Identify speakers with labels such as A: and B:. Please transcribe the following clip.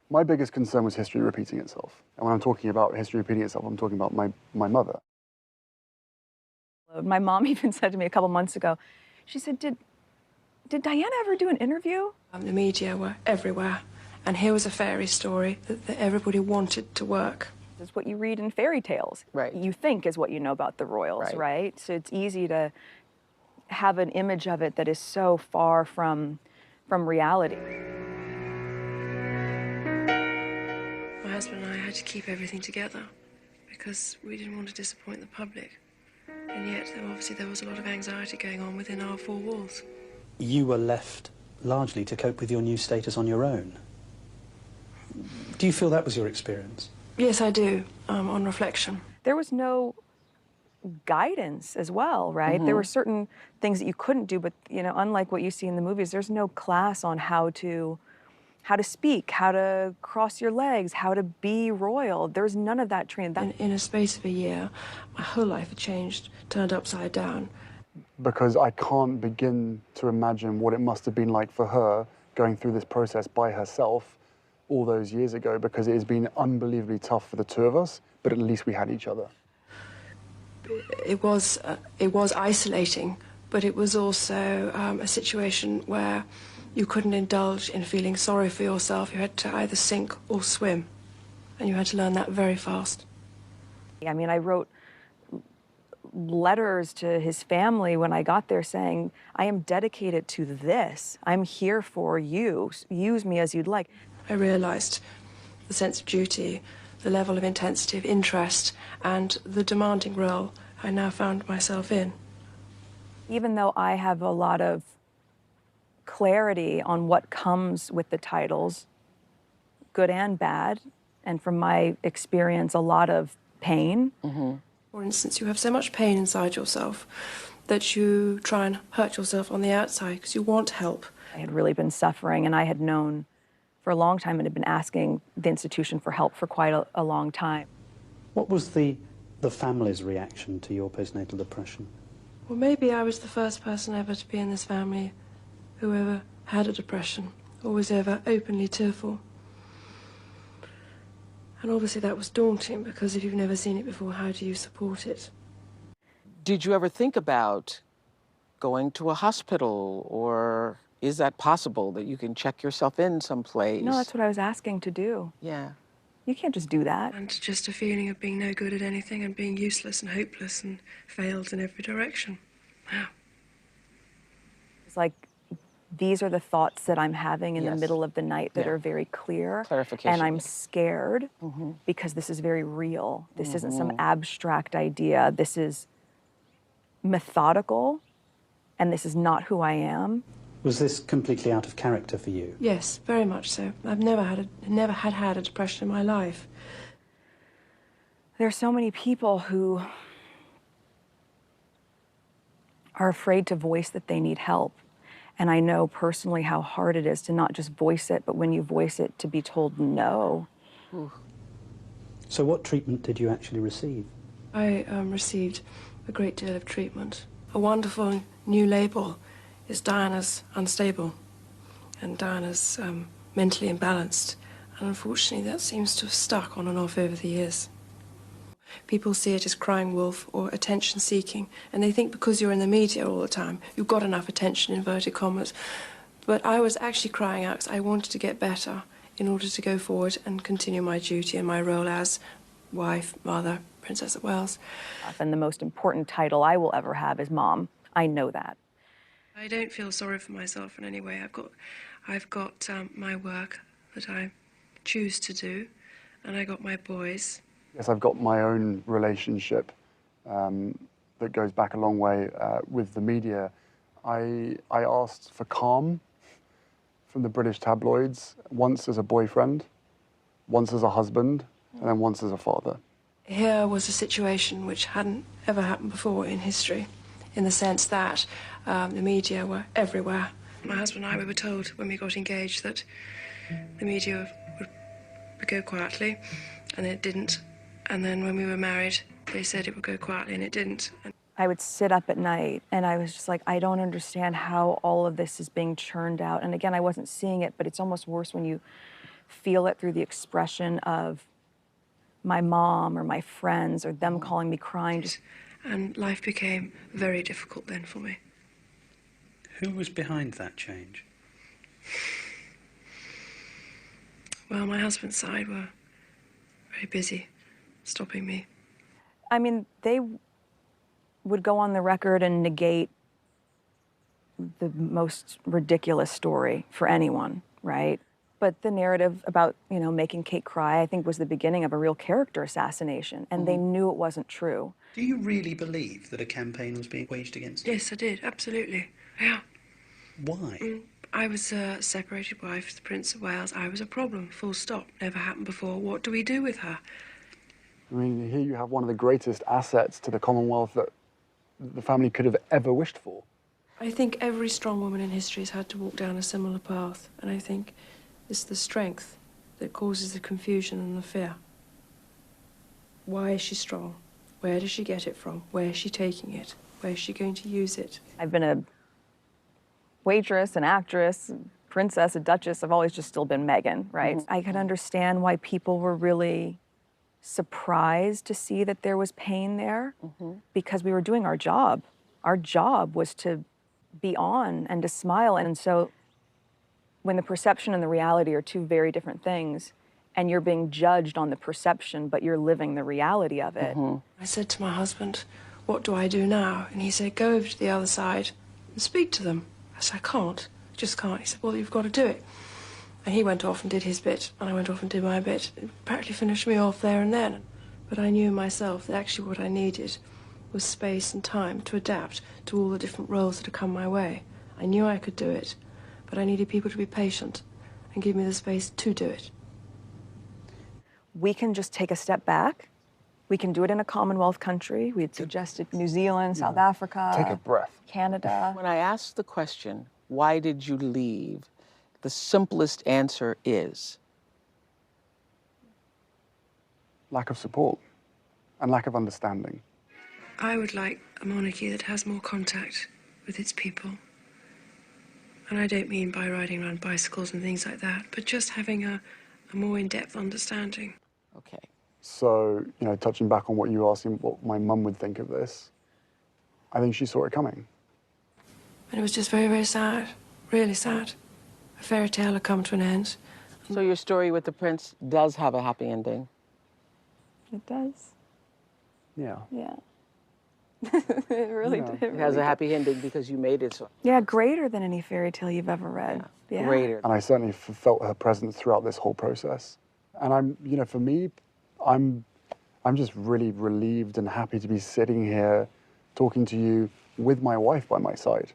A: My biggest concern was history repeating itself. And when I'm talking about history repeating itself, I'm talking about my mother.
B: My mom even said to me a couple months ago, she said, did Diana ever do an interview?
C: The media were everywhere, and here was a fairy story that everybody wanted to work.
B: It's what you read in fairy tales.
D: Right.
B: You think is what you know about the royals, right? So it's easy to have an image of it that is so far from reality.
C: My husband and I had to keep everything together because we didn't want to disappoint the public. And yet, obviously, there was a lot of anxiety going on within our four walls.
E: You were left largely to cope with your new status on your own. Do you feel that was your experience?
C: Yes, I do, on reflection.
B: There was no guidance as well, right? There were certain things that you couldn't do, but, you know, unlike what you see in the movies, there's no class on how to speak, how to cross your legs, how to be royal. There's none of that training.
C: In a space of a year, my whole life had changed, turned upside down.
A: Because I can't begin to imagine what it must have been like for her going through this process by herself all those years ago, because it has been unbelievably tough for the two of us, but at least we had each other.
C: It was isolating, but it was also a situation where you couldn't indulge in feeling sorry for yourself. You had to either sink or swim, and you had to learn that very fast.
B: I mean, I wrote letters to his family when I got there saying, I am dedicated to this. I'm here for you. Use me as you'd like.
C: I realised the sense of duty, the level of intensity of interest, and the demanding role I now found myself in.
B: Even though I have a lot of clarity on what comes with the titles, good and bad, and from my experience, a lot of pain.
C: For instance, you have so much pain inside yourself that you try and hurt yourself on the outside because you want help.
B: I had really been suffering, and I had known for a long time and had been asking the institution for help for quite a long time.
E: What was the family's reaction to your postnatal depression?
C: Well, maybe I was the first person ever to be in this family who ever had a depression, or was ever openly tearful. And obviously that was daunting, because if you've never seen it before, how do you support it?
D: Did you ever think about going to a hospital, or is that possible that you can check yourself in someplace?
B: No, that's what I was asking to do.
D: Yeah.
B: You can't just do that.
C: And just a feeling of being no good at anything and being useless and hopeless and failed in every direction. Wow.
B: It's like, these are the thoughts that I'm having in the middle of the night that are very clear.
D: Clarification.
B: And I'm scared because this is very real. This isn't some abstract idea. This is methodical, and this is not who I am.
E: Was this completely out of character for you?
C: Yes, very much so. I've never had a depression in my life.
B: There are so many people who are afraid to voice that they need help. And I know personally how hard it is to not just voice it, but when you voice it, to be told no.
E: So what treatment did you actually receive?
C: I received a great deal of treatment. A wonderful new label is Diana's unstable, and Diana's mentally imbalanced. And unfortunately, that seems to have stuck on and off over the years. People see it as crying wolf or attention seeking, and they think because you're in the media all the time, you've got enough attention, inverted commas. But I was actually crying out because I wanted to get better in order to go forward and continue my duty and my role as wife, mother, Princess of Wales.
B: And the most important title I will ever have is mom. I know that.
C: I don't feel sorry for myself in any way. I've got my work that I choose to do, and I got my boys.
A: Yes, I've got my own relationship that goes back a long way with the media. I asked for calm from the British tabloids, once as a boyfriend, once as a husband, and then once as a father.
C: Here was a situation which hadn't ever happened before in history, in the sense that the media were everywhere. My husband and I, we were told when we got engaged that the media would go quietly, and it didn't. And then when we were married, they said it would go quietly, and it didn't.
B: I would sit up at night, and I was just like, I don't understand how all of this is being churned out. And again, I wasn't seeing it, but it's almost worse when you feel it through the expression of my mom or my friends or them calling me crying.
C: And life became very difficult then for me.
E: Who was behind that change?
C: Well, my husband's side were very busy stopping me.
B: I mean, they would go on the record and negate the most ridiculous story for anyone, right? But the narrative about, you know, making Kate cry, I think was the beginning of a real character assassination, and they knew it wasn't true.
E: Do you really believe that a campaign was being waged against you?
C: Yes, I did, absolutely. Yeah.
E: Why?
C: I was a separated wife of the Prince of Wales. I was a problem, full stop. Never happened before. What do we do with her?
A: I mean, here you have one of the greatest assets to the Commonwealth that the family could have ever wished for.
C: I think every strong woman in history has had to walk down a similar path, and I think it's the strength that causes the confusion and the fear. Why is she strong? Where does she get it from? Where is she taking it? Where is she going to use it?
B: I've been a waitress, an actress, princess, a duchess. I've always just still been Meghan, right? I could understand why people were really surprised to see that there was pain there because we were doing our job. Our job was to be on and to smile. And so when the perception and the reality are two very different things, and you're being judged on the perception, but you're living the reality of it.
C: I said to my husband, what do I do now? And he said, go over to the other side and speak to them. I said, I can't, I just can't. He said, well, you've got to do it. And he went off and did his bit, and I went off and did my bit. It practically finished me off there and then. But I knew myself that actually what I needed was space and time to adapt to all the different roles that had come my way. I knew I could do it, but I needed people to be patient and give me the space to do it.
B: We can just take a step back. We can do it in a Commonwealth country. We had suggested New Zealand, South Africa.
A: Take a breath.
B: Canada.
D: When I asked the question, why did you leave? The simplest answer is?
A: Lack of support and lack of understanding.
C: I would like a monarchy that has more contact with its people. And I don't mean by riding around bicycles and things like that, but just having a more in-depth understanding.
D: Okay.
A: So, you know, touching back on what you were asking, what my mum would think of this, I think she saw it coming.
C: And it was just very, very sad, really sad. A fairy tale had come to an end.
D: So your story with the prince does have a happy ending?
B: It does.
A: Yeah.
B: Yeah. It really
A: Yeah.
B: did.
D: It has a happy ending because you made it so.
B: Yeah, greater than any fairy tale you've ever read. Yeah.
D: Greater.
A: And I certainly felt her presence throughout this whole process. And I'm, you know, for me, I'm just really relieved and happy to be sitting here talking to you with my wife by my side.